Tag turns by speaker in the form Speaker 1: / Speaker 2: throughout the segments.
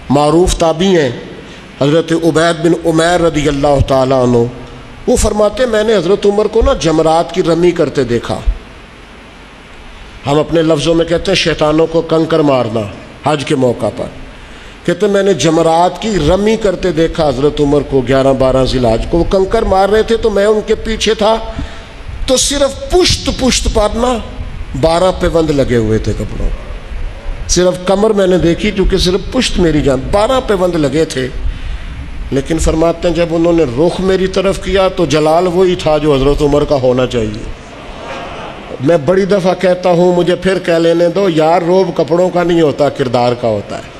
Speaker 1: معروف تابعی ہیں حضرت عبید بن عمیر رضی اللہ تعالیٰ عنہ، وہ فرماتے میں نے حضرت عمر کو نا جمرات کی رمی کرتے دیکھا. ہم اپنے لفظوں میں کہتے ہیں شیطانوں کو کنکر مارنا حج کے موقع پر. کہتے میں نے جمرات کی رمی کرتے دیکھا حضرت عمر کو 11-12 ذی الحج کو. وہ کنکر مار رہے تھے تو میں ان کے پیچھے تھا، تو صرف پشت پر نا 12 پیوند لگے ہوئے تھے کپڑوں. صرف کمر میں نے دیکھی کیونکہ صرف پشت میری جان 12 پیوند لگے تھے. لیکن فرماتے ہیں جب انہوں نے رخ میری طرف کیا تو جلال وہی تھا جو حضرت عمر کا ہونا چاہیے. میں بڑی دفعہ کہتا ہوں، مجھے پھر کہہ لینے دو، یار روب کپڑوں کا نہیں ہوتا، کردار کا ہوتا ہے.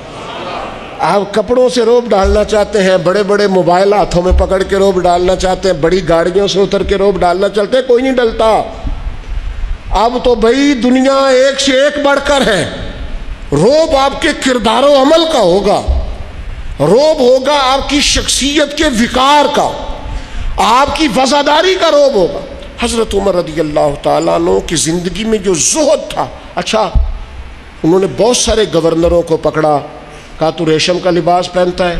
Speaker 1: آپ کپڑوں سے روب ڈالنا چاہتے ہیں، بڑے بڑے موبائل ہاتھوں میں پکڑ کے روب ڈالنا چاہتے ہیں، بڑی گاڑیوں سے اتر کے روب ڈالنا چاہتے ہیں، کوئی نہیں ڈلتا. اب تو بھائی دنیا ایک سے ایک بڑھ کر ہے. روب آپ کے کردار و عمل کا ہوگا، روب ہوگا آپ کی شخصیت کے وقار کا، آپ کی وفاداری کا روب ہوگا. حضرت عمر رضی اللہ تعالیٰ عنہ کی زندگی میں جو زہد تھا، اچھا انہوں نے بہت سارے گورنروں کو پکڑا، کہا تو ریشم کا لباس پہنتا ہے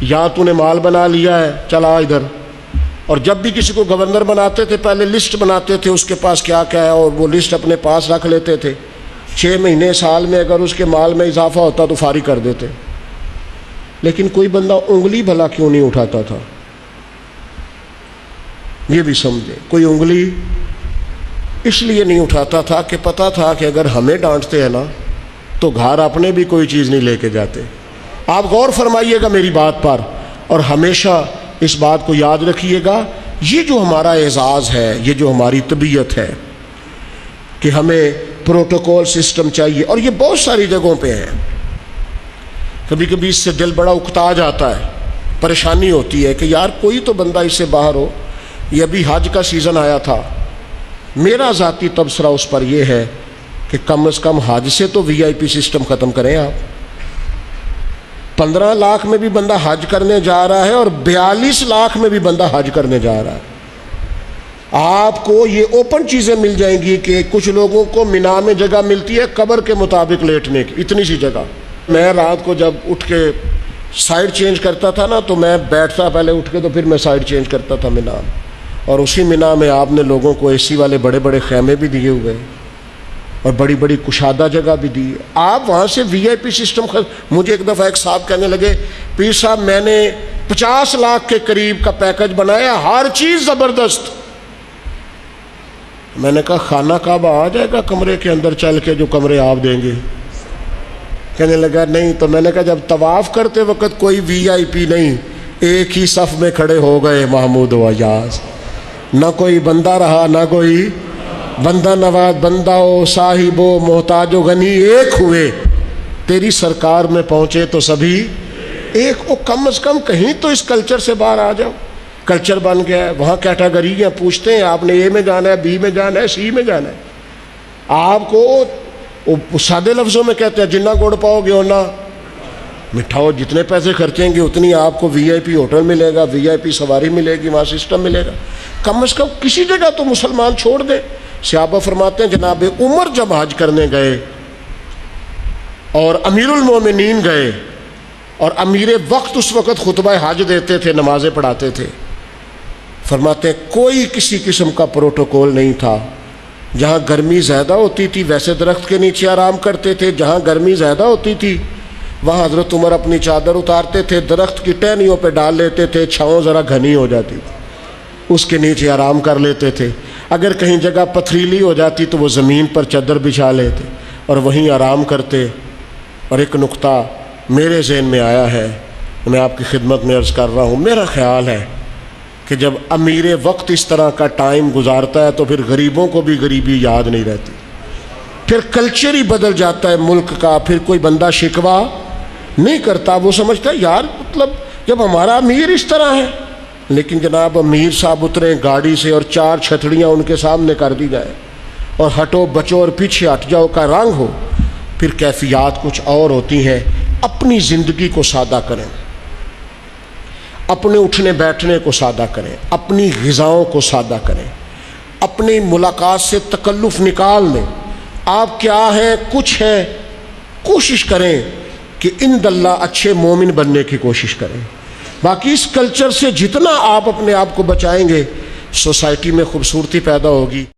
Speaker 1: یا تو نے مال بنا لیا ہے، چلا ادھر. اور جب بھی کسی کو گورنر بناتے تھے پہلے لسٹ بناتے تھے اس کے پاس کیا کیا ہے، اور وہ لسٹ اپنے پاس رکھ لیتے تھے. 6 مہینے سال میں اگر اس کے مال میں اضافہ ہوتا تو فارغ کر دیتے. لیکن کوئی بندہ انگلی بھلا کیوں نہیں اٹھاتا تھا؟ یہ بھی سمجھے، کوئی انگلی اس لیے نہیں اٹھاتا تھا کہ پتہ تھا کہ اگر ہمیں ڈانٹتے ہیں نا تو گھر اپنے بھی کوئی چیز نہیں لے کے جاتے. آپ غور فرمائیے گا میری بات پر، اور ہمیشہ اس بات کو یاد رکھیے گا، یہ جو ہمارا اعزاز ہے، یہ جو ہماری طبیعت ہے کہ ہمیں پروٹوکول سسٹم چاہیے، اور یہ بہت ساری جگہوں پہ ہے. کبھی کبھی اس سے دل بڑا اکتا جاتا ہے، پریشانی ہوتی ہے کہ یار کوئی تو بندہ اس سے باہر ہو. یہ ابھی حج کا سیزن آیا تھا، میرا ذاتی تبصرہ اس پر یہ ہے کہ کم از کم حج سے تو VIP سسٹم ختم کریں. آپ 15 لاکھ میں بھی بندہ حج کرنے جا رہا ہے اور 42 لاکھ میں بھی بندہ حج کرنے جا رہا ہے. آپ کو یہ اوپن چیزیں مل جائیں گی کہ کچھ لوگوں کو مینا میں جگہ ملتی ہے قبر کے مطابق لیٹنے کی، اتنی سی جگہ. میں رات کو جب اٹھ کے سائڈ چینج کرتا تھا نا تو میں بیٹھتا پہلے اٹھ کے تو پھر میں سائڈ چینج کرتا تھا مینا میں، اور اسی مینا میں آپ نے لوگوں کو AC والے بڑے بڑے خیمے بھی دیے ہوئے اور بڑی بڑی کشادہ جگہ بھی دی. آپ وہاں سے VIP سسٹم مجھے ایک دفعہ ایک صاحب کہنے لگے، پیر صاحب میں نے 50 لاکھ کے قریب کا پیکج بنایا، ہر چیز زبردست. میں نے کہا خانہ کعبہ آ جائے گا کمرے کے اندر چل کے جو کمرے آپ دیں گے؟ کہنے لگا نہیں. تو میں نے کہا جب طواف کرتے وقت کوئی VIP نہیں، ایک ہی صف میں کھڑے ہو گئے محمود و ایاز، نہ کوئی بندہ رہا نہ کوئی بندہ نواز، بندہ و صاحب و محتاج و غنی ایک ہوئے، تیری سرکار میں پہنچے تو سبھی ایک. او کم از کم کہیں تو اس کلچر سے باہر آ جاؤ. کلچر بن گیا ہے، وہاں کیٹاگریاں پوچھتے ہیں آپ نے A میں جانا ہے، B میں جانا ہے، C میں جانا ہے. آپ کو سادے لفظوں میں کہتے ہیں جنہ گڑ پاؤ گے اونا میٹھا ہو، جتنے پیسے خرچیں گے اتنی آپ کو VIP ہوٹل ملے گا، VIP سواری ملے گی، وہاں سسٹم ملے گا. کم از کم کسی جگہ تو مسلمان چھوڑ دے. صحابہ فرماتے ہیں جناب عمر جب حج کرنے گئے اور امیر المومنین گئے اور امیر وقت اس وقت خطبہ حج دیتے تھے، نمازیں پڑھاتے تھے، فرماتے ہیں کوئی کسی قسم کا پروٹوکول نہیں تھا. جہاں گرمی زیادہ ہوتی تھی ویسے درخت کے نیچے آرام کرتے تھے، جہاں گرمی زیادہ ہوتی تھی وہاں حضرت عمر اپنی چادر اتارتے تھے، درخت کی ٹہنیوں پہ ڈال لیتے تھے، چھاؤں ذرا گھنی ہو جاتی تھی، اس کے نیچے آرام کر لیتے تھے. اگر کہیں جگہ پتھریلی ہو جاتی تو وہ زمین پر چادر بچھا لیتے اور وہیں آرام کرتے. اور ایک نقطہ میرے ذہن میں آیا ہے، میں آپ کی خدمت میں عرض کر رہا ہوں، میرا خیال ہے کہ جب امیر وقت اس طرح کا ٹائم گزارتا ہے تو پھر غریبوں کو بھی غریبی یاد نہیں رہتی، پھر کلچر ہی بدل جاتا ہے ملک کا. پھر کوئی بندہ شکوہ نہیں کرتا، وہ سمجھتا ہے یار مطلب جب ہمارا امیر اس طرح ہے. لیکن جناب امیر صاحب اتریں گاڑی سے اور 4 چھتریاں ان کے سامنے کر دی جائیں اور ہٹو بچو اور پیچھے ہٹ جاؤ کا رنگ ہو، پھر کیفیات کچھ اور ہوتی ہیں. اپنی زندگی کو سادہ کریں، اپنے اٹھنے بیٹھنے کو سادہ کریں، اپنی غذاؤں کو سادہ کریں، اپنی ملاقات سے تکلف نکال دیں. آپ کیا ہیں، کچھ ہیں، کوشش کریں کہ کہ انداللہ اچھے مومن بننے کی کوشش کریں. باقی اس کلچر سے جتنا آپ اپنے آپ کو بچائیں گے سوسائٹی میں خوبصورتی پیدا ہوگی.